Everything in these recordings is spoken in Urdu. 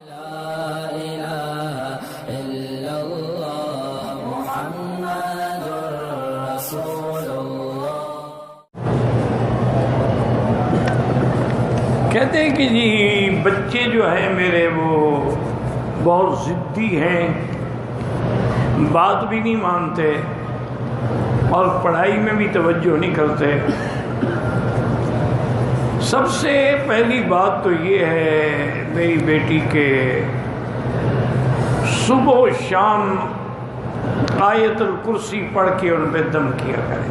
لا إله إلا الله محمد رسول الله۔ کہتے ہیں کہ جی بچے جو ہیں میرے وہ بہت ضدی ہیں، بات بھی نہیں مانتے اور پڑھائی میں بھی توجہ نہیں کرتے۔ سب سے پہلی بات تو یہ ہے میری بیٹی کے صبح و شام آیت الکرسی پڑھ کے ان پہ دم کیا کریں۔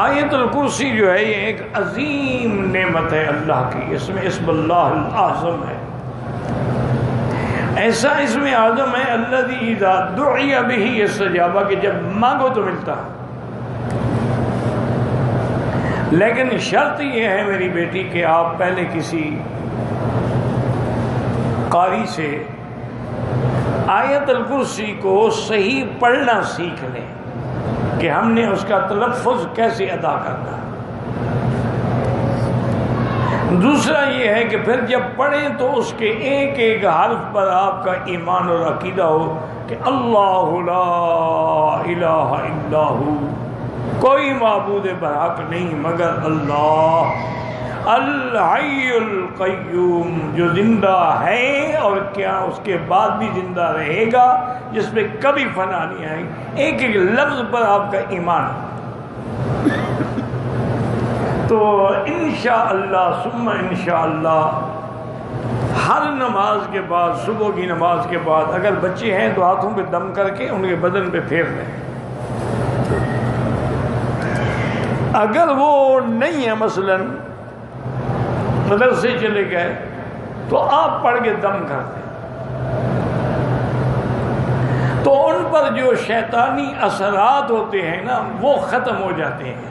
آیت الکرسی جو ہے یہ ایک عظیم نعمت ہے اللہ کی، اس میں اسم اللہ الاعظم ہے، ایسا اسم اعظم ہے الذی اذا دعی بہ استجاب، کہ جب مانگو تو ملتا ہے۔ لیکن شرط یہ ہے میری بیٹی کہ آپ پہلے کسی قاری سے آیت الکرسی کو صحیح پڑھنا سیکھ لیں کہ ہم نے اس کا تلفظ کیسے ادا کرنا ہے۔ دوسرا یہ ہے کہ پھر جب پڑھیں تو اس کے ایک ایک حرف پر آپ کا ایمان اور عقیدہ ہو کہ اللہ لا الہ الا ہو، کوئی معبود برحق نہیں مگر اللہ، الحی القیوم، جو زندہ ہے اور کیا اس کے بعد بھی زندہ رہے گا، جس پہ کبھی فنا نہیں آئے گی۔ ایک ایک لفظ پر آپ کا ایمان۔ تو انشاءاللہ ثم انشاءاللہ ہر نماز کے بعد، صبح کی نماز کے بعد اگر بچے ہیں تو ہاتھوں پہ دم کر کے ان کے بدن پہ پھیر دیں۔ اگر وہ نہیں ہے مثلاً مدرسے چلے گئے تو آپ پڑھ کے دم کر دیں، تو ان پر جو شیطانی اثرات ہوتے ہیں نا وہ ختم ہو جاتے ہیں۔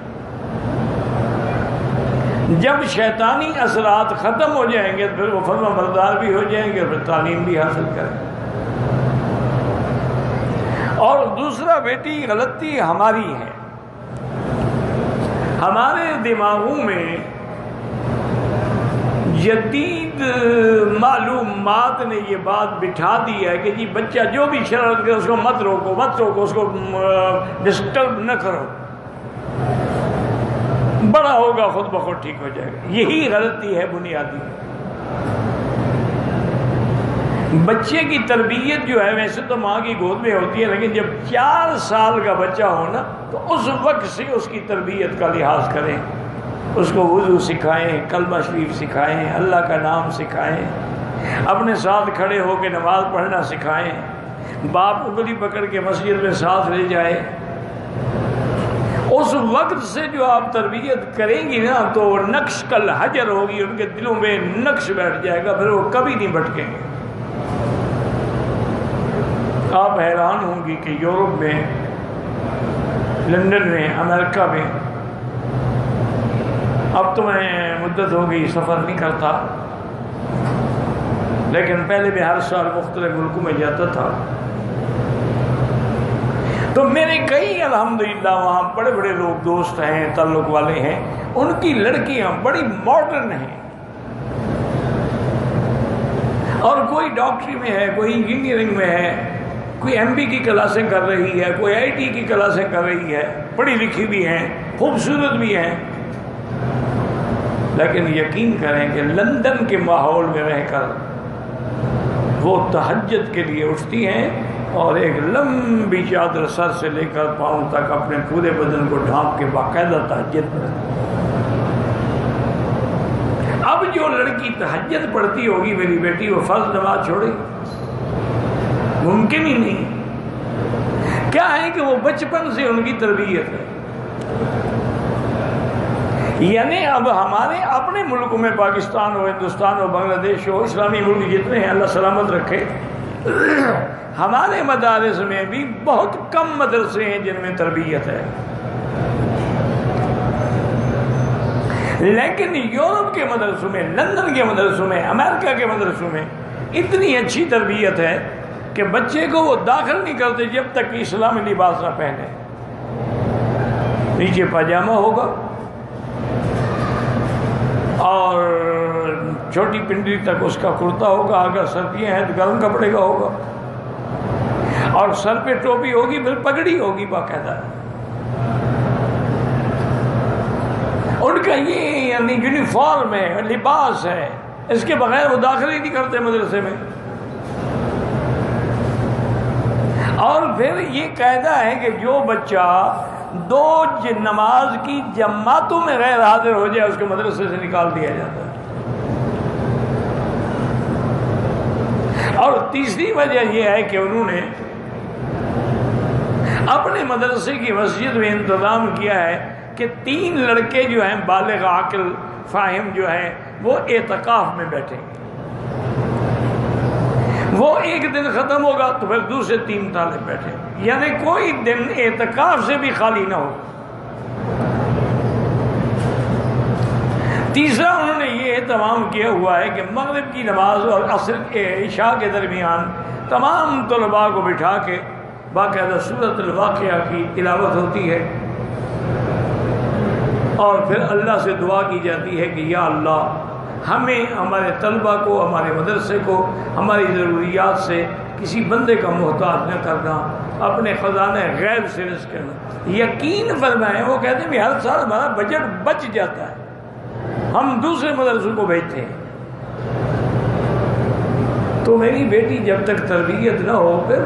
جب شیطانی اثرات ختم ہو جائیں گے تو پھر وہ فرما بردار بھی ہو جائیں گے اور پھر تعلیم بھی حاصل کریں گے۔ اور دوسرا بیٹی غلطی ہماری ہے، ہمارے دماغوں میں جدید معلومات نے یہ بات بٹھا دی ہے کہ جی بچہ جو بھی شرارت کرے اس کو مت روکو، اس کو ڈسٹرب نہ کرو، بڑا ہوگا خود بخود ٹھیک ہو جائے گا۔ یہی غلطی ہے بنیادی۔ بچے کی تربیت جو ہے ویسے تو ماں کی گود میں ہوتی ہے، لیکن جب 4 سال کا بچہ ہو نا تو اس وقت سے اس کی تربیت کا لحاظ کریں، اس کو وضو سکھائیں، کلمہ شریف سکھائیں، اللہ کا نام سکھائیں، اپنے ساتھ کھڑے ہو کے نماز پڑھنا سکھائیں، باپ انگلی پکڑ کے مسجد میں ساتھ لے جائیں۔ اس وقت سے جو آپ تربیت کریں گی نا تو نقش کل حجر ہوگی، ان کے دلوں میں نقش بیٹھ جائے گا، پھر وہ کبھی نہیں بھٹکیں گے۔ آپ حیران ہوں گی کہ یورپ میں، لندن میں، امریکہ میں، اب تو میں مدت ہو گئی سفر نہیں کرتا، لیکن پہلے میں ہر سال مختلف ملکوں میں جاتا تھا، تو میرے کئی الحمدللہ وہاں بڑے بڑے لوگ دوست ہیں، تعلق والے ہیں، ان کی لڑکیاں بڑی ماڈرن ہیں، اور کوئی ڈاکٹری میں ہے، کوئی انجینئرنگ میں ہے، کوئی ایم بی کی کلاسیں کر رہی ہے، کوئی آئی ٹی کی کلاسیں کر رہی ہے، پڑھی لکھی بھی ہیں، خوبصورت بھی ہیں، لیکن یقین کریں کہ لندن کے ماحول میں رہ کر وہ تہجد کے لیے اٹھتی ہیں اور ایک لمبی چادر سر سے لے کر پاؤں تک اپنے پورے بدن کو ڈھانپ کے باقاعدہ تہجد پڑھتی۔ اب جو لڑکی تہجد پڑھتی ہوگی میری بیٹی، وہ فرض نماز چھوڑے گی؟ ممکن ہی نہیں۔ کیا ہے کہ وہ بچپن سے ان کی تربیت ہے۔ یعنی اب ہمارے اپنے ملکوں میں، پاکستان ہو، ہندوستان ہو، بنگلہ دیش ہو، اسلامی ملک جتنے ہیں اللہ سلامت رکھے، ہمارے مدارس میں بھی بہت کم مدرسے ہیں جن میں تربیت ہے، لیکن یورپ کے مدرسوں میں، لندن کے مدرسوں میں، امریکہ کے مدرسوں میں اتنی اچھی تربیت ہے کہ بچے کو وہ داخل نہیں کرتے جب تک کہ اسلامی لباس نہ پہنے، نیچے پاجامہ ہوگا اور چھوٹی پنڈلی تک اس کا کرتا ہوگا، اگر سردیاں ہیں تو گرم کپڑے کا ہوگا، اور سر پہ ٹوپی ہوگی، پھر پگڑی ہوگی باقاعدہ۔ ان کا یہ یعنی یونیفارم ہے، لباس ہے، اس کے بغیر وہ داخل ہی نہیں کرتے مدرسے میں۔ اور پھر یہ قاعدہ ہے کہ جو بچہ 2 نماز کی جماعتوں میں غیر حاضر ہو جائے اس کو مدرسے سے نکال دیا جاتا ہے۔ اور تیسری وجہ یہ ہے کہ انہوں نے اپنے مدرسے کی مسجد میں انتظام کیا ہے کہ 3 لڑکے جو ہیں بالغ عاقل فاہم جو ہیں وہ اعتکاف میں بیٹھیں گے۔ وہ ایک دن ختم ہوگا تو پھر دوسرے 3 طالب بیٹھیں گے، یعنی کوئی دن اعتکاف سے بھی خالی نہ ہو۔ تیسرا انہوں نے یہ اہتمام کیا ہوا ہے کہ مغرب کی نماز اور عصر کے عشاء کے درمیان تمام طلباء کو بٹھا کے باقاعدہ سورۃ الواقعہ کی تلاوت ہوتی ہے، اور پھر اللہ سے دعا کی جاتی ہے کہ یا اللہ ہمیں، ہمارے طلبہ کو، ہمارے مدرسے کو ہماری ضروریات سے کسی بندے کا محتاج نہ کرنا، اپنے خزانہ غیب سے رزق کرنا۔ یقین فرمائیں، وہ کہتے ہیں کہ ہر سال ہمارا بجٹ بچ جاتا ہے، ہم دوسرے مدرسوں کو بھیجتے ہیں۔ تو میری بیٹی جب تک تربیت نہ ہو پھر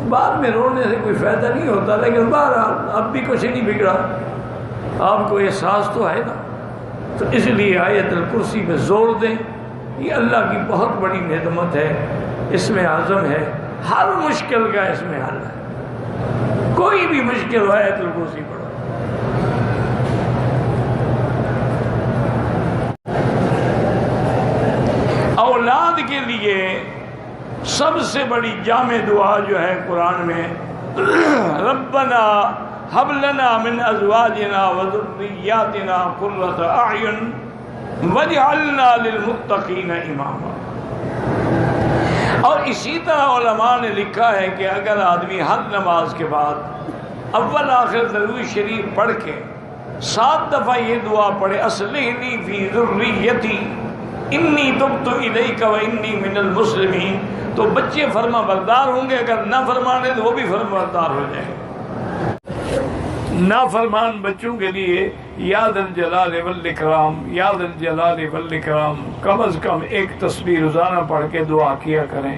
بعد میں رونے سے کوئی فائدہ نہیں ہوتا، لیکن بہرحال اب بھی کچھ نہیں بگڑا، آپ کو احساس تو ہے نا۔ تو اس لیے آیت الکرسی پہ زور دیں، یہ اللہ کی بہت بڑی نعمت ہے، اس میں عزم ہے، ہر مشکل کا اس میں حل ہے، کوئی بھی مشکل ہو آیت الکرسی پڑھو۔ اولاد کے لیے سب سے بڑی جامع دعا جو ہے قرآن میں، ربنا هب لنا من ازواجنا وذرياتنا قرة اعین واجعلنا للمتقین اماما۔ اور اسی طرح علماء نے لکھا ہے کہ اگر آدمی ہر نماز کے بعد اول آخر ضروری شریف پڑھ کے 7 دفعہ یہ دعا پڑھے، اصلحنی فی ذریتی انی تبت الیک وانی من المسلمین، تو بچے فرما بردار ہوں گے، اگر نہ فرمانے تو وہ بھی فرما بردار ہو جائیں گے۔ نافرمان بچوں کے لیے یا ذا الجلال والاکرام، یا ذا الجلال والاکرام، کم از کم ایک تسبیح روزانہ پڑھ کے دعا کیا کریں۔